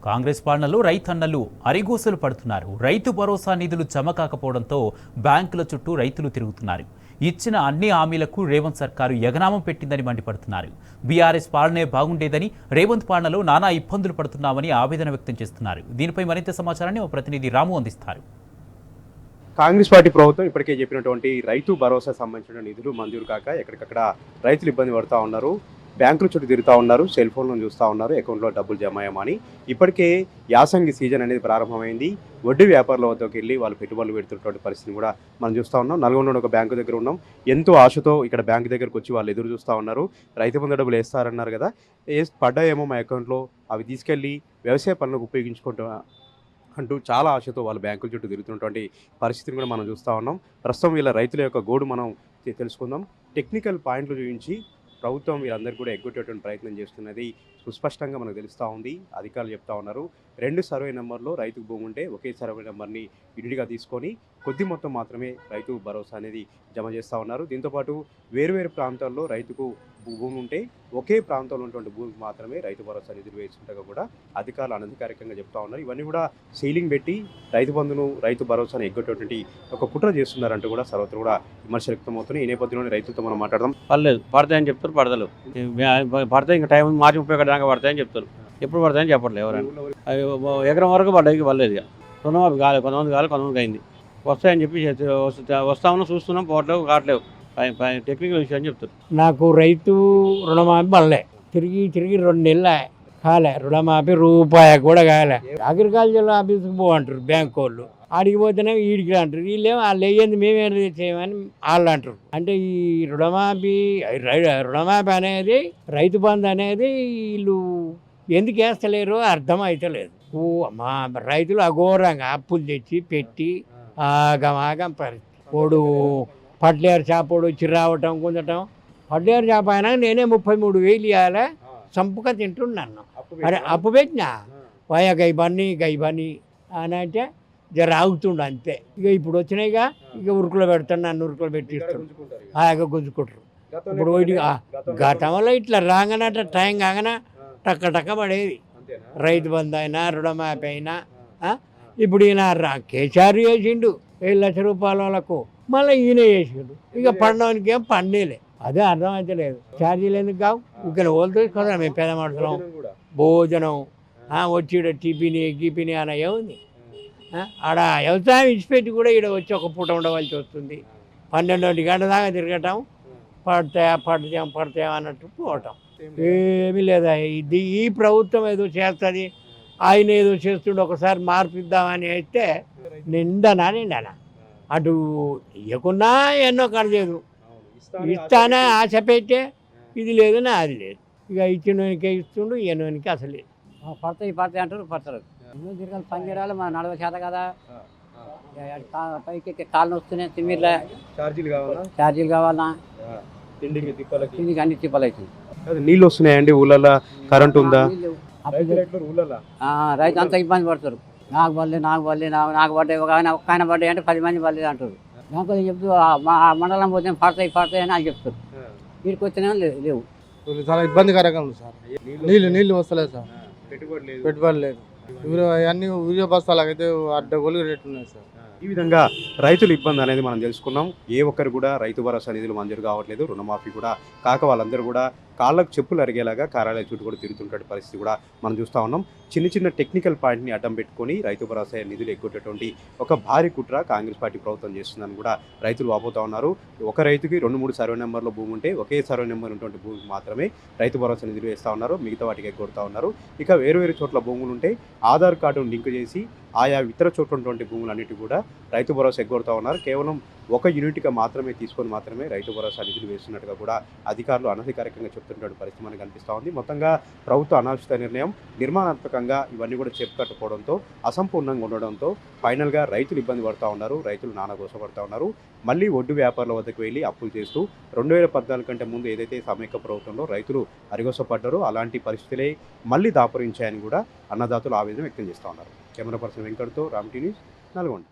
కాంగ్రెస్ పాలనలో రైతన్నలు అరిగోసలు పడుతున్నారు. రైతు భరోసా నిధులు జమ కాకపోవడంతో బ్యాంకుల చుట్టూ రైతులు తిరుగుతున్నారు. ఇచ్చిన అన్ని హామీలకు రేవంత్ సర్కారు ఎగనామం పెట్టిందని మండిపడుతున్నారు. బీఆర్ఎస్ పాలనే బాగుండేదని, రేవంత్ పాలనలో నానా ఇబ్బందులు పడుతున్నామని ఆవేదన వ్యక్తం చేస్తున్నారు. దీనిపై మరింత సమాచారాన్ని మా ప్రతినిధి రాము అందిస్తారు. కాంగ్రెస్ పార్టీ ప్రభుత్వం ఇప్పటికే చెప్పినటువంటి రైతు భరోసా సంబంధించిన నిధులు మంజూరు కాక ఎక్కడికక్కడ రైతులు ఇబ్బంది పడుతూ ఉన్నారు. బ్యాంకుల చుట్టూ తిరుగుతూ ఉన్నారు, సెల్ ఫోన్లను చూస్తూ ఉన్నారు, అకౌంట్లో డబ్బులు జమ అయ్యామని. ఇప్పటికే యాసంగి సీజన్ అనేది ప్రారంభమైంది. వడ్డీ వ్యాపారుల వద్దకు వెళ్ళి వాళ్ళు పెట్టుబడులు పెడుతున్నటువంటి పరిస్థితిని కూడా మనం చూస్తూ ఉన్నాం. నల్గొండలో ఒక బ్యాంకు దగ్గర ఉన్నాం. ఎంతో ఆశతో ఇక్కడ బ్యాంకు దగ్గరకు వచ్చి వాళ్ళు ఎదురు చూస్తూ ఉన్నారు. రైతు బంధు డబ్బులు వేస్తారన్నారు కదా, పడ్డాయేమో మా అకౌంట్లో, అవి తీసుకెళ్ళి వ్యవసాయ పనులకు ఉపయోగించుకుంటూ అంటూ చాలా ఆశతో వాళ్ళు బ్యాంకుల చుట్టూ తిరుగుతున్నటువంటి పరిస్థితిని కూడా మనం చూస్తూ ఉన్నాం. ప్రస్తుతం వీళ్ళ రైతుల యొక్క గోడు మనం తెలుసుకుందాం. టెక్నికల్ పాయింట్లు చూపించి ప్రభుత్వం వీళ్ళందరూ కూడా ఎగ్గొట్టేటువంటి ప్రయత్నం చేస్తున్నది సుస్పష్టంగా మనకు తెలుస్తూ ఉంది. అధికారులు చెప్తా ఉన్నారు, 2 సర్వే నెంబర్లో రైతుకు భూమి ఉంటే ఒకే సర్వే నెంబర్ని విడిగా తీసుకొని కొద్ది మొత్తం మాత్రమే రైతు భరోసా అనేది జమ చేస్తూ ఉన్నారు. దీంతోపాటు వేరువేరు ప్రాంతాల్లో రైతుకు భూమి ఉంటే ఒకే ప్రాంతంలో ఉన్నటువంటి భూమికి మాత్రమే రైతు భరోసా నిధులు వేస్తుండగా కూడా అధికారులు అనధికారికంగా చెప్తా ఉన్నారు. ఇవన్నీ కూడా సీలింగ్ పెట్టి రైతు బంధును, రైతు భరోసాను ఎగ్గొట్టేటువంటి ఒక కుట్ర చేస్తున్నారంటూ కూడా సర్వత్ర కూడా విమర్శలు వ్యక్తమవుతున్నాయి. ఈ నేపథ్యంలోనే రైతులతో మనం మాట్లాడదాం. పర్లేదు, పడతాయని చెప్తారు, పడతలు పడతాయి. ఇంకా టైం మార్చి 30 దాకా పడతాయని చెప్తారు. ఎప్పుడు పడతాయని చెప్పట్లేదు ఎవరైనా. ఎకరం వరకు పడ్డాయి, పర్లేదు. ఇక రుణమాఫీ కాలేదు, కొంతమంది కాలేదు, కొంతమందికి అయింది. వస్తాయని చెప్పి వస్తామన్నా చూస్తున్నాం, పోవట్లేవు, కావట్లేవు. టెక్నికల్ విషయం చెప్తారు. నాకు రైతు రుణమాఫీ పడలే, తిరిగి 2 నెలలు కాలే రుణమాఫీ, రూపాయి కూడా కాలే. అగ్రికల్చర్ ఆఫీస్కి పోవంటారు బ్యాంక్ వాళ్ళు, ఆడికి పోతేనే ఈడికి అంటారు. వీళ్ళేమో వాళ్ళు వేయంది మేమేం చేయమని వాళ్ళు అంటారు. అంటే ఈ రుణమాఫీ అనేది, రైతు బంధు అనేది వీళ్ళు ఎందుకు వేస్తలేరు అర్థం అవుతలేదు. మా రైతులు అఘోరంగా అప్పులు తెచ్చి పెట్టి ఆగమాగం పరిస్థితి. వాడు పట్లేరు చేపడు వచ్చి రావటం, గుంజటం. పట్లేరు చేప అయినా నేనే 33,000 ఇవ్వాలి, సంపుక తింటున్నాను. అరే అప్పు పెట్టినా వయ గైబన్ని అని అంటే జర ఆగుతుండు అంతే. ఇక ఇప్పుడు వచ్చినాయిగా, ఇక ఉరుకులో పెడతాను, నన్ను ఉరుకులో పెట్టిస్తాడు, ఇక గుంజుకుంటారు. ఇప్పుడు గతంలో ఇట్లా రాగానట టైం కాగానే టక్క పడేది. రైతు బంధు అయినా, రుణమాఫీ అయినా. ఇప్పుడు ఈయన కేసీఆర్ చేసిండు 7 లక్షల రూపాయల వాళ్ళకు, మళ్ళీ ఈయన చేసిండు. ఇక పడినవానికి ఏం పండేలే. అదే అర్థమైతే లేదు. ఛార్జీలు ఎందుకు కావు? ఇక్కడ ఓల్తో కదా మేము పేద మనుషులం. భోజనం వచ్చి టిఫిని గీపిని అని ఏముంది? ఆడ వ్యవసాయం ఇచ్చిపెట్టి కూడా ఇక్కడ వచ్చి ఒక పూట ఉండవలసి వస్తుంది. 12 గంటల దాకా తిరగటం, పడతాం అన్నట్టు పోవటం. ఏమీ లేదా. ఈ ప్రభుత్వం ఏదో చేస్తుంది, ఆయన ఏదో చేస్తుండే, ఒకసారి మార్పిద్దామని అయితే నిండనా అటు ఇవ్వకున్నా ఎన్నో కడలేదు. ఇస్తానే ఆశ పెట్టే ఇది లేదు, నా అది లేదు. ఇక ఇచ్చినోనికే ఇస్తుండు, ఇవ్వనోనికి అసలు లేదు. పడతాయి అంటారు, పడతారు. ఎన్నో తిరగాలి, పని చేయాలి, మన 40 శాతం కదా. పైకి కాళ్ళు వస్తున్నాయి, తిమ్మిర్లే ఛార్జీలు కావాలా, తిండికి అన్ని తిప్పలు అవుతుంది. నీళ్ళు వస్తున్నాయండి ఊళ్ళల్లో? కరెంట్ ఉందా? రైతు అంతా ఇబ్బంది పడతారు. నాకు పడ్డాయి, ఒక ఆయన పడ్డాయి అంటే 10 మంది పడలేదు అంటారు. నాకు చెప్తూ మా మండలం పోతే పడతాయి అని వాళ్ళు చెప్తారు. వీడికి వచ్చినా లేవు. చాలా ఇబ్బందికరంగా ఉంది సార్. నీళ్ళు వస్తలేదు సార్, పెట్టుబడి లేదు. అన్ని ఊరియా బస్తాలకైతే అడ్డగోలు రేట్లు ఉన్నాయి సార్. ఈ విధంగా రైతుల ఇబ్బంది అనేది మనం తెలుసుకున్నాం. ఏ ఒక్కరు కూడా రైతు భరోసా నిధులు మంజూరు కావట్లేదు, రుణమాఫీ కూడా కాక వాళ్ళందరూ కూడా కాళ్ళకు చెప్పులు అరిగేలాగా కార్యాలయ చుట్టూ కూడా తిరుగుతుంటే పరిస్థితి కూడా మనం చూస్తూ ఉన్నాం. చిన్న టెక్నికల్ పాయింట్ని అడ్డం పెట్టుకొని రైతు భరోసా నిధులు ఎగ్గొట్టేటువంటి ఒక భారీ కుట్ర కాంగ్రెస్ పార్టీ ప్రభుత్వం చేస్తుందని కూడా రైతులు వాపోతూ ఉన్నారు. ఒక రైతుకి 2-3 సర్వే నెంబర్లో భూమి ఉంటే ఒకే సర్వే నెంబర్ ఉన్నటువంటి భూమికి మాత్రమే రైతు భరోసా నిధులు వేస్తూ ఉన్నారు, మిగతా వాటికి ఎగ్గొడుతూ ఉన్నారు. ఇక వేరు చోట్ల భూములు ఉంటే ఆధార్ కార్డును లింక్ చేసి ఆయా ఇతర చోట్ల ఉన్నటువంటి భూములన్నిటి కూడా రైతు భరోసా ఎగ్గొడుతూ ఉన్నారు. కేవలం ఒక యూనిట్గా మాత్రమే తీసుకొని మాత్రమే రైతు భరోసా నిధులు వేస్తున్నట్టుగా కూడా అధికారులు అనధికారికంగా చెప్తున్నటువంటి పరిస్థితి మనకు కనిపిస్తూ ఉంది. మొత్తంగా ప్రభుత్వ అనాలోచిత నిర్ణయం, నిర్మాణాత్మకంగా ఇవన్నీ కూడా చేపట్టకపోవడంతో, అసంపూర్ణంగా ఉండడంతో ఫైనల్గా రైతులు ఇబ్బంది పడుతూ ఉన్నారు, రైతులు నానాగోసపడుతూ ఉన్నారు. మళ్ళీ ఒడ్డు వ్యాపారుల వద్దకు వెళ్ళి అప్పులు చేస్తూ 2014 కంటే ముందు ఏదైతే సమైక్య ప్రభుత్వంలో రైతులు అరిగోసపడ్డారో అలాంటి పరిస్థితులే మళ్ళీ దాపురించాయని కూడా అన్నదాతలు ఆవేదన వ్యక్తం చేస్తూ ఉన్నారు. కెమెరా పర్సన్ వెంకట్తో రామ్ టీ న్యూస్, నల్గొండ.